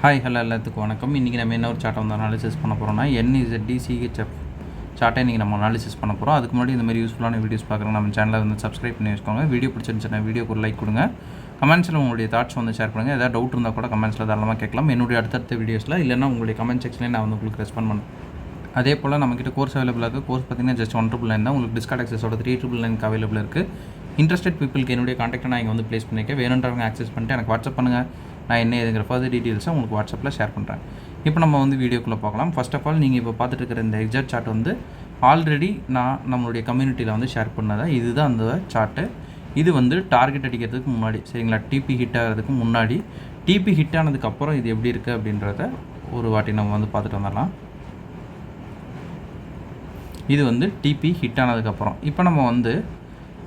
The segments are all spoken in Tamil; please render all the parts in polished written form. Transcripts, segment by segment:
ஹாய் ஹலோ எல்லாத்துக்கும் வணக்கம். இன்றைக்கி நம்ம என்ன ஒரு சார்ட்டை வந்து அனாலிசிஸ் பண்ண போகிறோம்னா NZD CHF சார்ட்டை இன்றைக்கி நம்ம அனாலிசிஸ் பண்ண போகிறோம். அதுக்கு முன்னாடி இந்த மாதிரி யூஸ்ஃபுல்லான வீடியோஸ் பார்க்குறோம் நம்ம சேனலை வந்து சப்ஸ்கிரைப் பண்ணி வச்சுக்கோங்க. வீடியோ பிடிச்சிருந்துச்சுன்னா வீடியோக்கு ஒரு லைக் கொடுங்க. கமெண்ட்ஸில் உங்களுடைய தாட்ஸ் வந்து ஷேர் பண்ணுங்கள். ஏதாவது டவுட் இருந்தால் கூட கமெண்ட்ஸில் தாராளமாக கேட்கலாம். என்னுடைய அடுத்தடுத்த வீடியோஸில் இல்லைனா உங்களுடைய கமெண்ட் செக்ஷனில் நான் வந்து உங்களுக்கு ரெஸ்பாண்ட் பண்ணுவேன். அதே போல் நம்மக்கிட்ட கோர்ஸ் அவைலபிளாக இருக்குது. கோர்ஸ் பார்த்தீங்கன்னா ஜஸ்ட் 1,999 தான். உங்களுக்கு டிஸ்கவுண்ட் ஆக்சஸோட 3,999 அவைலபிள் இருக்குது. இன்ட்ரெஸ்டட் பீப்புளுக்கு என்னுடைய கான்டாக்டை நான் இங்கே வந்து ப்ளேஸ் பண்ணியிருக்கேன். வேணுன்றவங்க ஆக்சஸ் பண்ணிட்டு எனக்கு வாட்ஸ்அப் பண்ணுங்கள். நான் என்ன எதுங்கிற ஃபர்தர் டீட்டெயில்ஸை உங்களுக்கு வாட்ஸ்அப்பில் ஷேர் பண்ணுறேன். இப்போ நம்ம வந்து வீடியோக்குள்ளே பார்க்கலாம். ஃபர்ஸ்ட் ஆஃப் ஆல் நீங்கள் இப்போ பார்த்துட்டு இருக்கிற இந்த எக்ஸாக்ட் சார்ட் வந்து ஆல்ரெடி நான் நம்மளுடைய கம்யூனிட்டியில் வந்து ஷேர் பண்ணதை இதுதான் அந்த சார்ட்டு. இது வந்து டார்கெட் அடிக்கிறதுக்கு முன்னாடி சரிங்களா, டிபி ஹிட் ஆகிறதுக்கு முன்னாடி, டிபி ஹிட் ஆனதுக்கப்புறம் இது எப்படி இருக்குது அப்படின்றத ஒரு வாட்டி நம்ம வந்து பார்த்துட்டு வந்துடலாம். இது வந்து டிபி ஹிட் ஆனதுக்கப்புறம் இப்போ நம்ம வந்து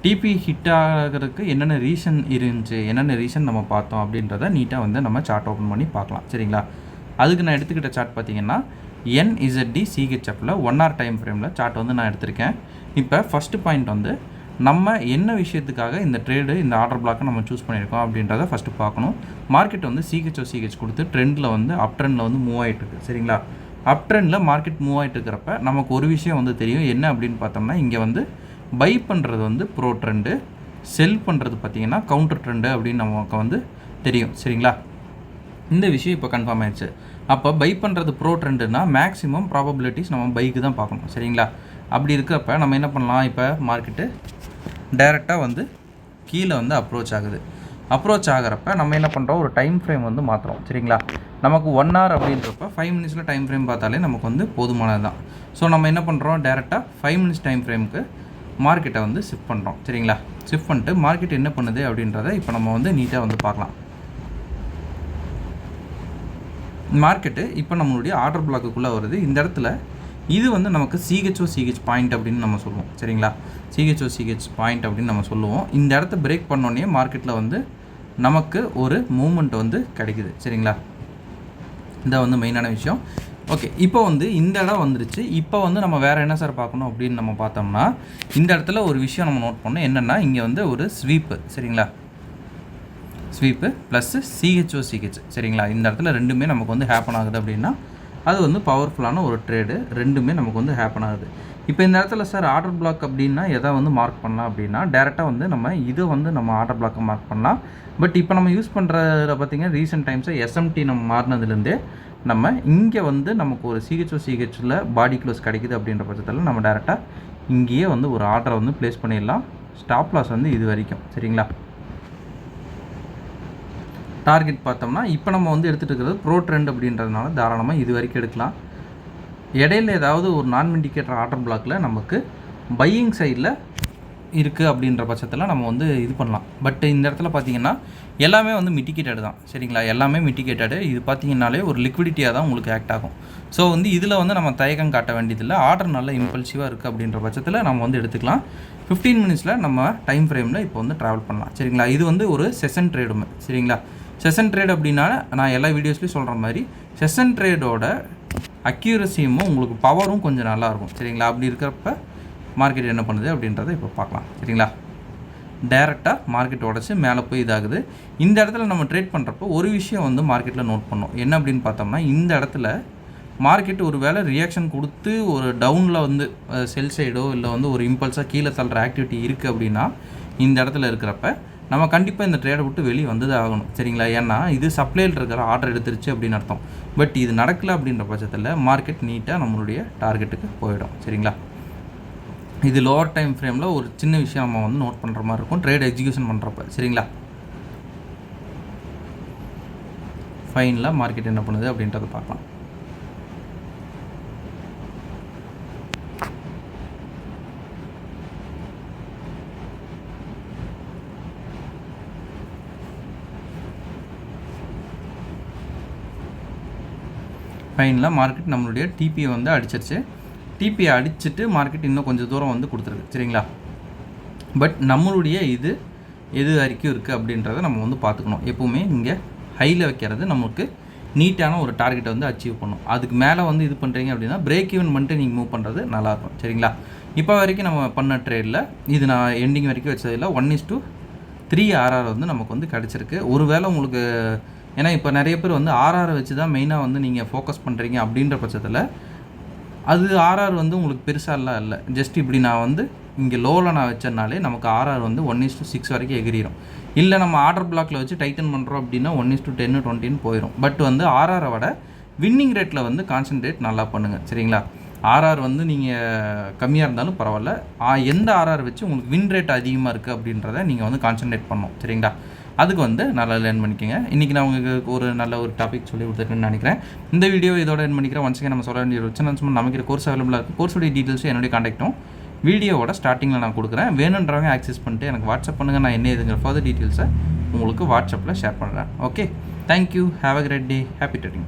டிபி ஹிட் ஆகிறதுக்கு என்னென்ன ரீசன் இருந்துச்சு, என்னென்ன ரீசன் நம்ம பார்த்தோம் அப்படின்றத நீட்டாக வந்து நம்ம சார்ட் ஓப்பன் பண்ணி பார்க்கலாம் சரிங்களா. அதுக்கு நான் எடுத்துக்கிட்ட சார்ட் பார்த்தீங்கன்னா NZD CHFல 1 hour டைம் ஃப்ரேமில் சார்ட் வந்து நான் எடுத்திருக்கேன். இப்போ ஃபஸ்ட்டு பாயிண்ட் வந்து நம்ம என்ன விஷயத்துக்காக இந்த ட்ரேடு இந்த ஆர்டர் பிளாக்கை நம்ம சூஸ் பண்ணியிருக்கோம் அப்படின்றத ஃபஸ்ட்டு பார்க்கணும். மார்க்கெட் வந்து CH கொடுத்து ட்ரெண்டில் வந்து அப் ட்ரெண்டில் வந்து மூவ் ஆகிட்டுருக்கு சரிங்களா. அப் ட்ரெண்டில் மார்க்கெட் மூவ் ஆகிட்டு இருக்கிறப்ப நமக்கு ஒரு விஷயம் வந்து தெரியும். என்ன அப்படின்னு பார்த்தோம்னா இங்கே வந்து பை பண்ணுறது வந்து ப்ரோ ட்ரெண்டு, செல் பண்ணுறது பார்த்திங்கன்னா கவுண்டர் ட்ரெண்டு அப்படின்னு நமக்கு வந்து தெரியும் சரிங்களா. இந்த விஷயம் இப்போ கன்ஃபார்ம் ஆயிடுச்சு. அப்போ பை பண்ணுறது ப்ரோ ட்ரெண்டுனா மேக்ஸிமம் ப்ராபபிலிட்டிஸ் நம்ம பைக்கு தான் பார்க்கணும் சரிங்களா. அப்படி இருக்கிறப்ப நம்ம என்ன பண்ணலாம், இப்போ மார்க்கெட்டு டைரெக்டாக வந்து கீழே வந்து அப்ரோச் ஆகுது. அப்ரோச் ஆகிறப்ப நம்ம என்ன பண்ணுறோம், ஒரு டைம் ஃப்ரேம் வந்து மாற்றுறோம் சரிங்களா. நமக்கு 1 hour அப்படின்றப்ப 5 minutes டைம் ஃப்ரேம் பார்த்தாலே நமக்கு வந்து போதுமானது தான். ஸோ நம்ம என்ன பண்ணுறோம், டேரெக்டாக 5 minutes டைம் ஃப்ரேமுக்கு மார்க்கெட்டை வந்து ஷிஃப்ட் பண்ணுறோம் சரிங்களா. ஷிஃப்ட் பண்ணிட்டு மார்க்கெட் என்ன பண்ணுது அப்படின்றத இப்போ நம்ம வந்து நீட்டாக வந்து பார்க்கலாம். மார்க்கெட்டு இப்போ நம்மளுடைய ஆர்டர் பிளாக்குள்ளே வருது. இந்த இடத்துல இது வந்து நமக்கு CH பாயிண்ட் அப்படின்னு நம்ம சொல்லுவோம் சரிங்களா. CH பாயிண்ட் அப்படின்னு நம்ம சொல்லுவோம். இந்த இடத்த பிரேக் பண்ணோன்னே மார்க்கெட்டில் வந்து நமக்கு ஒரு மூமெண்ட் வந்து கிடைக்குது சரிங்களா. இதான் வந்து மெயினான விஷயம். ஓகே, இப்போ வந்து இந்த இடம் வந்துருச்சு. இப்போ வந்து நம்ம வேறு என்ன சார் பார்க்கணும் அப்படின்னு நம்ம பார்த்தோம்னா இந்த இடத்துல ஒரு விஷயம் நம்ம நோட் பண்ணோம். என்னென்னா இங்கே வந்து ஒரு ஸ்வீப்பு சரிங்களா, ஸ்வீப்பு ப்ளஸ்ஸு CH சரிங்களா. இந்த இடத்துல ரெண்டுமே நமக்கு வந்து ஹேப்பன் ஆகுது அப்படின்னா அது வந்து பவர்ஃபுல்லான ஒரு ட்ரேடு. ரெண்டுமே நமக்கு வந்து ஹேப்பன் ஆகுது. இப்போ இந்த இடத்துல சார் ஆர்டர் பிளாக் அப்படின்னா எதை வந்து மார்க் பண்ணலாம் அப்படின்னா டேரெக்டாக வந்து நம்ம இதை வந்து நம்ம ஆர்டர் பிளாக்கை மார்க் பண்ணலாம். பட் இப்போ நம்ம யூஸ் பண்ணுறத பார்த்திங்கன்னா ரீசெண்ட் டைம்ஸை SMT நம்ம மாறினதுலேருந்தே நம்ம இங்கே வந்து நமக்கு ஒரு CHல பாடி க்ளோஸ் கிடைக்குது அப்படின்ற பட்சத்தில் நம்ம டேரெக்டாக இங்கேயே வந்து ஒரு ஆர்டரை வந்து ப்ளேஸ் பண்ணிடலாம். ஸ்டாப் லாஸ் வந்து இது வரைக்கும் சரிங்களா. டார்கெட் பார்த்தோம்னா இப்போ நம்ம வந்து எடுத்துகிட்டு இருக்கிறது ப்ரோ ட்ரெண்ட் அப்படின்றதுனால தாராளமாக இது வரைக்கும் எடுக்கலாம். இடையில ஏதாவது ஒரு நான் இண்டிகேட்டர் ஆர்டர் பிளாக்கில் நமக்கு பையிங் சைடில் இருக்குது அப்படின்ற பட்சத்தில் நம்ம வந்து இது பண்ணலாம். பட் இந்த இடத்துல பார்த்திங்கன்னா எல்லாமே வந்து மிட்டிகேட்டடு தான் சரிங்களா. எல்லாமே மிட்டிகேட்டடு. இது பார்த்திங்கனாலே ஒரு லிக்விடிட்டியாக தான் உங்களுக்கு ஆக்ட் ஆகும். ஸோ வந்து இதில் வந்து நம்ம தயக்கம் காட்ட வேண்டியதில்லை. ஆர்டர் நல்ல இம்பல்சிவாக இருக்குது அப்படின்ற பட்சத்தில் நம்ம வந்து எடுத்துக்கலாம். 15 minutes நம்ம டைம் ஃப்ரேமில் இப்போ வந்து ட்ராவல் பண்ணலாம் சரிங்களா. இது வந்து ஒரு செஷன் ட்ரேடுமே சரிங்களா. செஷன் ட்ரேட் அப்படின்னா நான் எல்லா வீடியோஸ்லையும் சொல்கிற மாதிரி செஷன் ட்ரேடோட அக்யூரசியும் உங்களுக்கு பவரும் கொஞ்சம் நல்லாயிருக்கும் சரிங்களா. அப்படி இருக்கிறப்ப மார்க்கெட் என்ன பண்ணுது அப்படின்றத இப்போ பார்க்கலாம் சரிங்களா. டைரெக்டாக மார்க்கெட் உடச்சி மேலே போய் இதாகுது. இந்த இடத்துல நம்ம ட்ரேட் பண்ணுறப்போ ஒரு விஷயம் வந்து மார்க்கெட்டில் நோட் பண்ணோம். என்ன அப்படின்னு பார்த்தோம்னா இந்த இடத்துல மார்க்கெட் ஒரு வேளை ரியாக்ஷன் கொடுத்து ஒரு டவுனில் வந்து செல் சைடோ இல்லை வந்து ஒரு இம்பல்ஸாக கீழே தள்ளுற ஆக்டிவிட்டி இருக்குது அப்படின்னா இந்த இடத்துல இருக்கிறப்ப நம்ம கண்டிப்பாக இந்த ட்ரேடை விட்டு வெளியே வந்து தான் ஆகணும் சரிங்களா. ஏன்னா இது சப்ளையில் இருக்கிற ஆர்டர் எடுத்துருச்சு அப்படின்னு அர்த்தம். பட் இது நடக்கலை அப்படின்ற பட்சத்தில் மார்க்கெட் நீட்டாக நம்மளுடைய டார்கெட்டுக்கு போயிடும் சரிங்களா. இது லோவர் டைம் ஃப்ரேமில் ஒரு சின்ன விஷயம் நம்ம வந்து நோட் பண்ணுற மாதிரி இருக்கும் ட்ரேட் எக்ஸிக்யூஷன் பண்ணுறப்ப சரிங்களா. ஃபைனலாக மார்க்கெட் என்ன பண்ணுது அப்படின்றத பார்க்கலாம். ஃபைனலாக மார்க்கெட் நம்மளுடைய டிபியை வந்து அடிச்சிருச்சு. டிபியை அடிச்சுட்டு மார்க்கெட் இன்னும் கொஞ்சம் தூரம் வந்து கொடுத்துருக்கு சரிங்களா. பட் நம்மளுடைய இது எது வரைக்கும் இருக்குது அப்படின்றத நம்ம வந்து பார்த்துக்கணும். எப்போவுமே இங்கே ஹையில் வைக்கிறது நமக்கு நீட்டான ஒரு டார்கெட்டை வந்து அச்சீவ் பண்ணும். அதுக்கு மேலே வந்து இது பண்ணுறீங்க அப்படின்னா பிரேக் ஈவன் பண்ணிட்டு நீங்கள் மூவ் பண்ணுறது நல்லாயிருக்கும் சரிங்களா. இப்போ வரைக்கும் நம்ம பண்ண ட்ரேடில் இது நான் எண்டிங் வரைக்கும் வச்சதில் 1:3 RR வந்து நமக்கு வந்து கிடச்சிருக்கு. ஒருவேளை உங்களுக்கு ஏன்னா இப்போ நிறைய பேர் வந்து ஆர்ஆரை வச்சு தான் மெயினாக வந்து நீங்கள் ஃபோக்கஸ் பண்ணுறீங்க அப்படின்ற பட்சத்தில் அது ஆர்ஆர் வந்து உங்களுக்கு பெருசாலாம் இல்லை. ஜஸ்ட் இப்படி நான் வந்து இங்கே லோவில் நான் வச்சனாலே நமக்கு ஆர்ஆர் வந்து 1:6 வரைக்கும் எகிரிடும். இல்லை நம்ம ஆர்டர் பிளாக்ல வச்சு டைட்டன் பண்ணுறோம் அப்படின்னா 1:10 20 போயிடும். பட் வந்து ஆர்ஆரை விட வின்னிங் ரேட்டில் வந்து கான்சன்ட்ரேட் நல்லா பண்ணுங்கள். சரிங்களா? ஆர்ஆர் வந்து நீங்கள் கம்மியாக இருந்தாலும் பரவாயில்ல, எந்த ஆர்ஆர் வச்சு உங்களுக்கு வின் ரேட் அதிகமாக இருக்குது அப்படின்றத நீங்கள் வந்து கான்சன்ட்ரேட் பண்ணணும். சரிங்களா? அதுக்கு வந்து நல்லா லேர்ன் பண்ணிக்கோங்க. இன்றைக்கி நான் உங்களுக்கு ஒரு நல்ல ஒரு டாபிக் சொல்லி கொடுத்துருக்குன்னு நினைக்கிறேன். இந்த வீடியோ இதோட என் பண்ணிக்கிறேன். ஒன்ஸ் நம்ம சொல்ல வேண்டிய ஒரு சேனல்ஸ் நமக்கு கோர்ஸ் அவைலபிளாக இருக்குது. கோர்ஸுடைய டீட்டெயில்ஸும் என்னுடைய காண்டாக்டும் வீடியோவோட ஸ்டார்டிங்கில் நான் கொடுக்குறேன். வேணுன்றவங்க ஆக்சஸ் பண்ணிட்டு எனக்கு வாட்ஸ்அப் பண்ணுங்கள். நான் என்ன இதுங்கிற ஃபர்தர் டீட்டெயில்ஸை உங்களுக்கு வாட்ஸ்அப்பில் ஷேர் பண்ணுறேன். Okay, thank you. Have a great day. Happy trading.